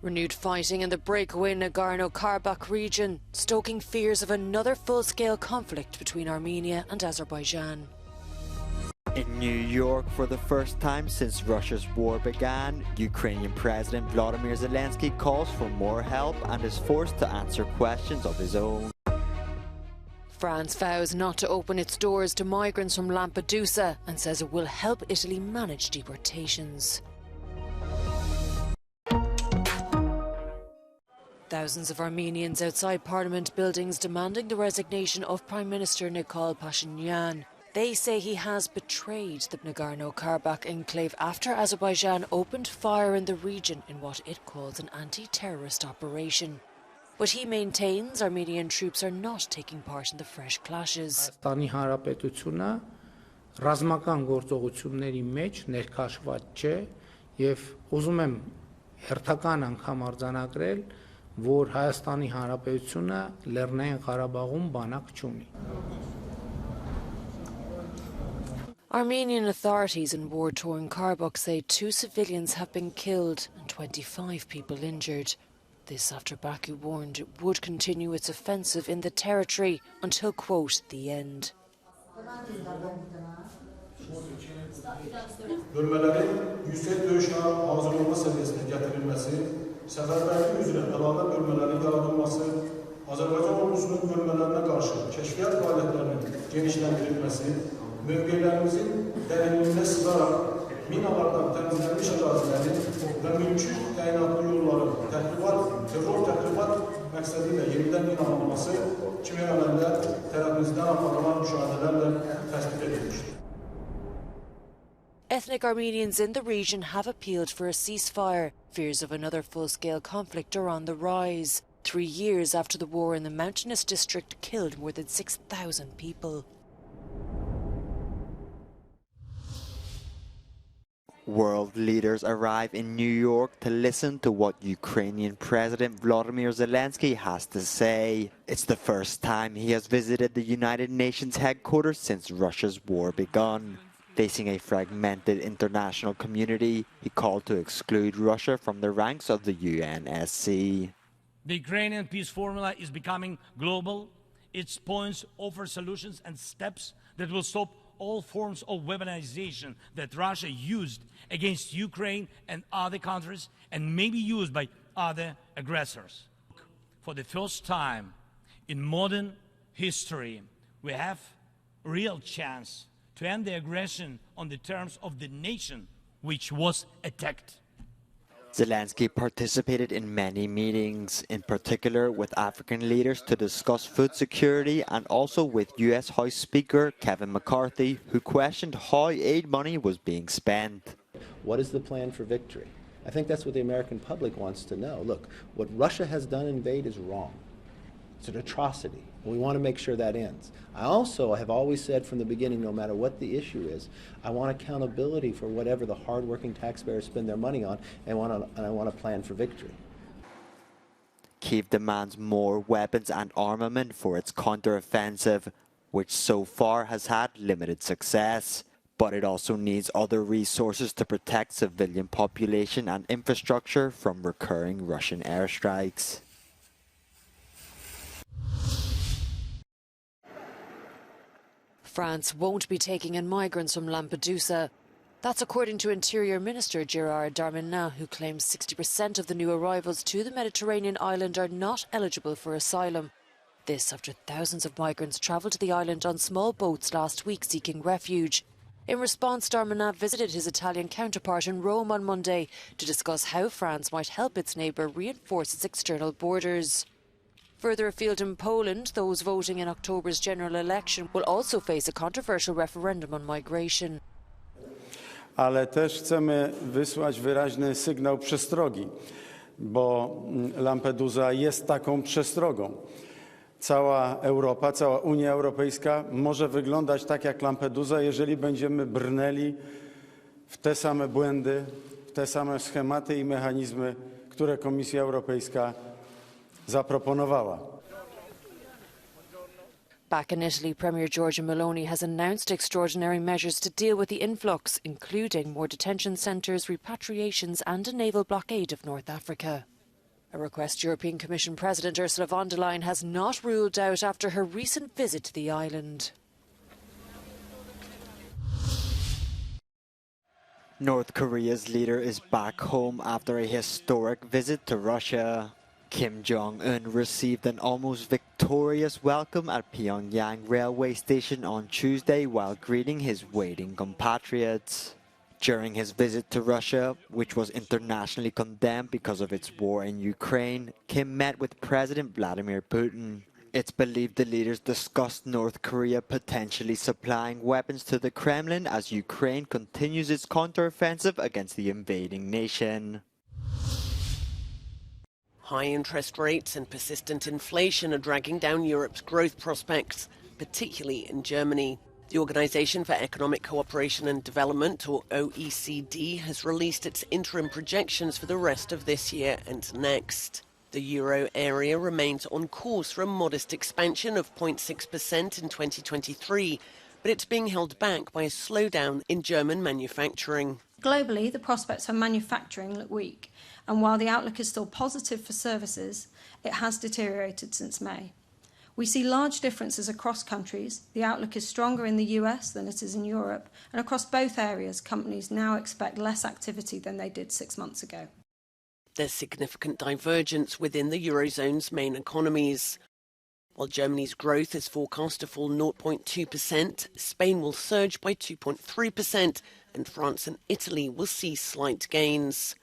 Renewed fighting in the breakaway Nagorno-Karabakh region, stoking fears of another full-scale conflict between Armenia and Azerbaijan. In New York, for the first time since Russia's war began, Ukrainian President Volodymyr Zelenskyy calls for more help and is forced to answer questions of his own. France vows not to open its doors to migrants from Lampedusa and says it will help Italy manage deportations. Thousands of Armenians outside parliament buildings demanding the resignation of Prime Minister Nikol Pashinyan. They say he has betrayed the Nagorno-Karabakh enclave after Azerbaijan opened fire in the region in what it calls an anti-terrorist operation. But he maintains Armenian troops are not taking part in the fresh clashes. Ռազմական գործողությունների մեջ ներքաշված չէ եւ ուզում եմ հերթական անգամ արձանագրել, որ Հայաստանի Հանրապետությունը Լեռնային Ղարաբաղում բանակ չունի. Armenian authorities in war-torn Karabakh say 2 civilians have been killed and 25 people injured. This after Baku warned it would continue its offensive in the territory until, quote, the end. Bölmələrin yüksək döyüşlərə hazır olma səviyyəsinə gətirilməsi, səfərbərlik üzrə əlavə bölmələrin yaradılması, Azərbaycan ordusunun bölmələrinə qarşı kəşfiyyat fəaliyyətlərinin genişləndirilməsi, mövqelərimizin dərinliyinə sızaraq minalardan təmizlənmiş ərazilərin və mümkün təyinatlı yolların terror təxribat məqsədi ilə yenidən minalanması kimi əməllər tərəfimizdən aparılan müşahidələrlə təsdiq edilmişdir. Ethnic Armenians in the region have appealed for a ceasefire. Fears of another full-scale conflict are on the rise. 3 years after the war in the mountainous district killed more than 6,000 people. World leaders arrive in New York to listen to what Ukrainian President Volodymyr Zelenskyy has to say. It's the first time he has visited the United Nations headquarters since Russia's war begun. Facing a fragmented international community, he called to exclude Russia from the ranks of the UNSC. The Ukrainian peace formula is becoming global. Its points offer solutions and steps that will stop all forms of weaponization that Russia used against Ukraine and other countries and may be used by other aggressors. For the first time in modern history, we have a real chance to end the aggression on the terms of the nation which was attacked. Zelenskyy participated in many meetings, in particular with African leaders to discuss food security and also with US House Speaker Kevin McCarthy, who questioned how aid money was being spent. What is the plan for victory? I think that's what the American public wants to know. Look, what Russia has done in invade is wrong. It's an atrocity. We want to make sure that ends. I also have always said from the beginning, no matter what the issue is, I want accountability for whatever the hardworking taxpayers spend their money on, and I want a plan for victory. Kyiv demands more weapons and armament for its counter-offensive, which so far has had limited success. But it also needs other resources to protect civilian population and infrastructure from recurring Russian airstrikes. France won't be taking in migrants from Lampedusa. That's according to Interior Minister Gérald Darmanin, who claims 60% of the new arrivals to the Mediterranean island are not eligible for asylum. This after thousands of migrants travelled to the island on small boats last week seeking refuge. In response, Darmanin visited his Italian counterpart in Rome on Monday to discuss how France might help its neighbour reinforce its external borders. Further afield in Poland, those voting in October's general election will also face a controversial referendum on migration. Ale też chcemy wysłać wyraźny sygnał przestrogi, bo Lampedusa jest taką przestrogą. Cała Europa, cała Unia Europejska może wyglądać tak jak Lampedusa, jeżeli będziemy brnęli w te same błędy, w te same schematy i mechanizmy, które Komisja Europejska zaproponowała. Back in Italy, Premier Giorgia Meloni has announced extraordinary measures to deal with the influx, including more detention centres, repatriations and a naval blockade of North Africa. A request European Commission President Ursula von der Leyen has not ruled out after her recent visit to the island. North Korea's leader is back home after a historic visit to Russia. Kim Jong-un received an almost victorious welcome at Pyongyang railway station on Tuesday while greeting his waiting compatriots. During his visit to Russia, which was internationally condemned because of its war in Ukraine, Kim met with President Vladimir Putin. It's believed the leaders discussed North Korea potentially supplying weapons to the Kremlin as Ukraine continues its counteroffensive against the invading nation. High interest rates and persistent inflation are dragging down Europe's growth prospects, particularly in Germany. The Organisation for Economic Cooperation and Development, or OECD, has released its interim projections for the rest of this year and next. The euro area remains on course for a modest expansion of 0.6% in 2023, but it's being held back by a slowdown in German manufacturing. Globally, the prospects for manufacturing look weak, and while the outlook is still positive for services, it has deteriorated since May. We see large differences across countries. The outlook is stronger in the US than it is in Europe, and across both areas, companies now expect less activity than they did 6 months ago. There's significant divergence within the Eurozone's main economies. While Germany's growth is forecast to fall 0.2%, Spain will surge by 2.3%, and France and Italy will see slight gains.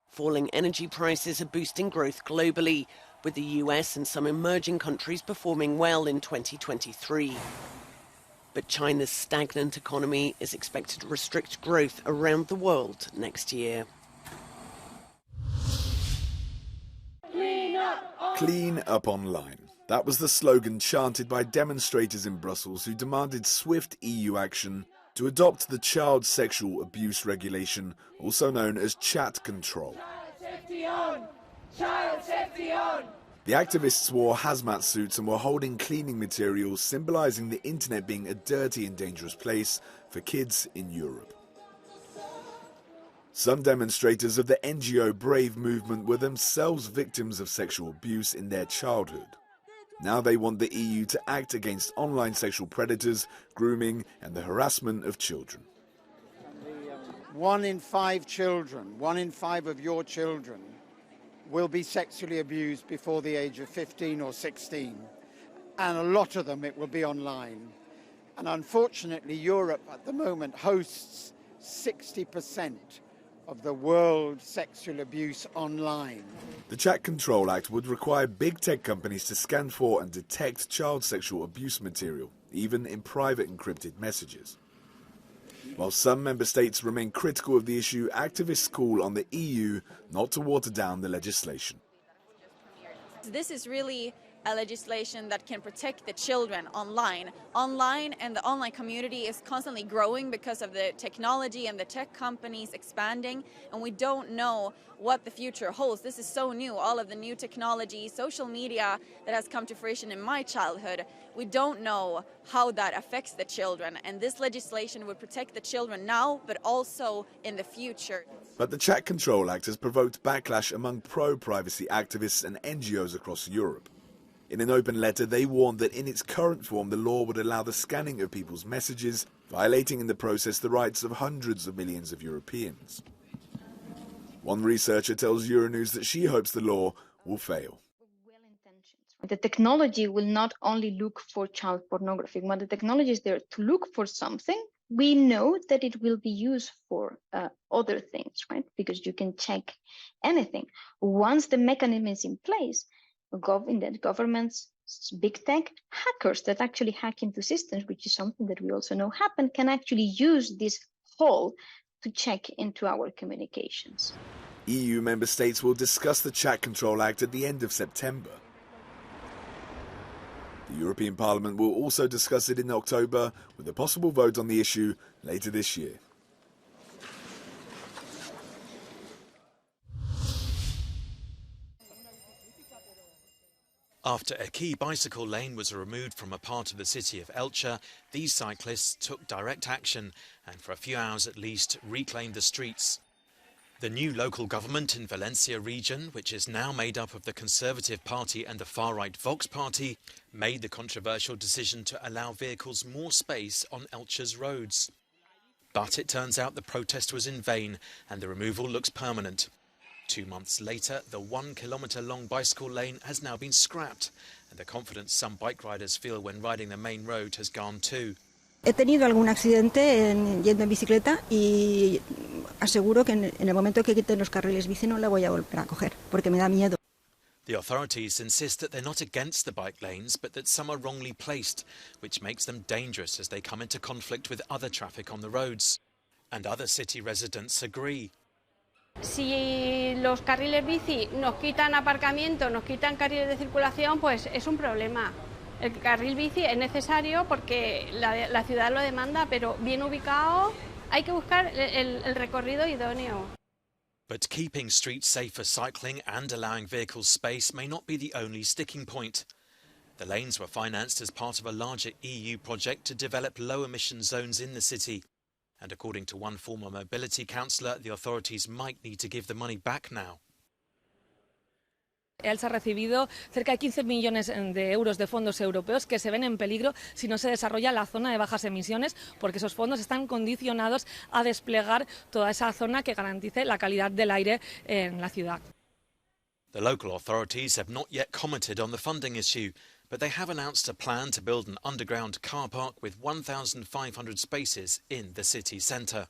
Falling energy prices are boosting growth globally, with the US and some emerging countries performing well in 2023. But China's stagnant economy is expected to restrict growth around the world next year. Clean up online. That was the slogan chanted by demonstrators in Brussels who demanded swift EU action to adopt the child sexual abuse regulation, also known as chat control. The activists wore hazmat suits and were holding cleaning materials symbolising the internet being a dirty and dangerous place for kids in Europe. Some demonstrators of the NGO Brave movement were themselves victims of sexual abuse in their childhood. Now they want the EU to act against online sexual predators, grooming and the harassment of children. 1 in 5 children, 1 in 5 of your children will be sexually abused before the age of 15 or 16. And a lot of them, it will be online. And unfortunately, Europe at the moment hosts 60% of the world sexual abuse online. The Chat Control Act would require big tech companies to scan for and detect child sexual abuse material, even in private encrypted messages. While some member states remain critical of the issue, activists call on the EU not to water down the legislation. This is really a legislation that can protect the children online. Online and the online community is constantly growing because of the technology and the tech companies expanding, and we don't know what the future holds. This is so new, all of the new technology, social media that has come to fruition in my childhood. We don't know how that affects the children, and this legislation would protect the children now, but also in the future. But the Chat Control Act has provoked backlash among pro-privacy activists and NGOs across Europe. In an open letter, they warned that in its current form, the law would allow the scanning of people's messages, violating in the process the rights of hundreds of millions of Europeans. One researcher tells Euronews that she hopes the law will fail. The technology will not only look for child pornography. When the technology is there to look for something, we know that it will be used for other things, right? Because you can check anything. Once the mechanism is in place, governments, big tech, hackers that actually hack into systems, which is something that we also know happen, can actually use this hole to check into our communications. EU member states will discuss the Chat Control Act at the end of September. The European Parliament will also discuss it in October, with a possible vote on the issue later this year. After a key bicycle lane was removed from a part of the city of Elcha, these cyclists took direct action and for a few hours at least reclaimed the streets. The new local government in Valencia region, which is now made up of the Conservative Party and the far-right Vox Party, made the controversial decision to allow vehicles more space on Elche's roads. But it turns out the protest was in vain and the removal looks permanent. 2 months later, the 1 kilometre-long bicycle lane has now been scrapped, and the confidence some bike riders feel when riding the main road has gone too. He tenido algún accidente yendo en bicicleta y aseguro que en el momento que quiten los carriles bici no la voy a volver a coger porque me da miedo. The authorities insist that they're not against the bike lanes, but that some are wrongly placed, which makes them dangerous as they come into conflict with other traffic on the roads. And other city residents agree. Si los carriles bici nos quitan aparcamiento, nos quitan carriles de circulación, pues es un problema. El carril bici es necesario porque la ciudad lo demanda, pero bien ubicado hay que buscar el recorrido idóneo. But keeping streets safe for cycling and allowing vehicles space may not be the only sticking point. The lanes were financed as part of a larger EU project to develop low-emission zones in the city. And according to one former mobility councillor, the authorities might need to give the money back now. Elche ha recibido cerca de 15 millones de euros de fondos europeos que se ven en peligro si no se desarrolla la zona de bajas emisiones, porque esos fondos están condicionados a desplegar toda esa zona que garantice la calidad del aire en la ciudad. The local authorities have not yet commented on the funding issue, but they have announced a plan to build an underground car park with 1,500 spaces in the city centre.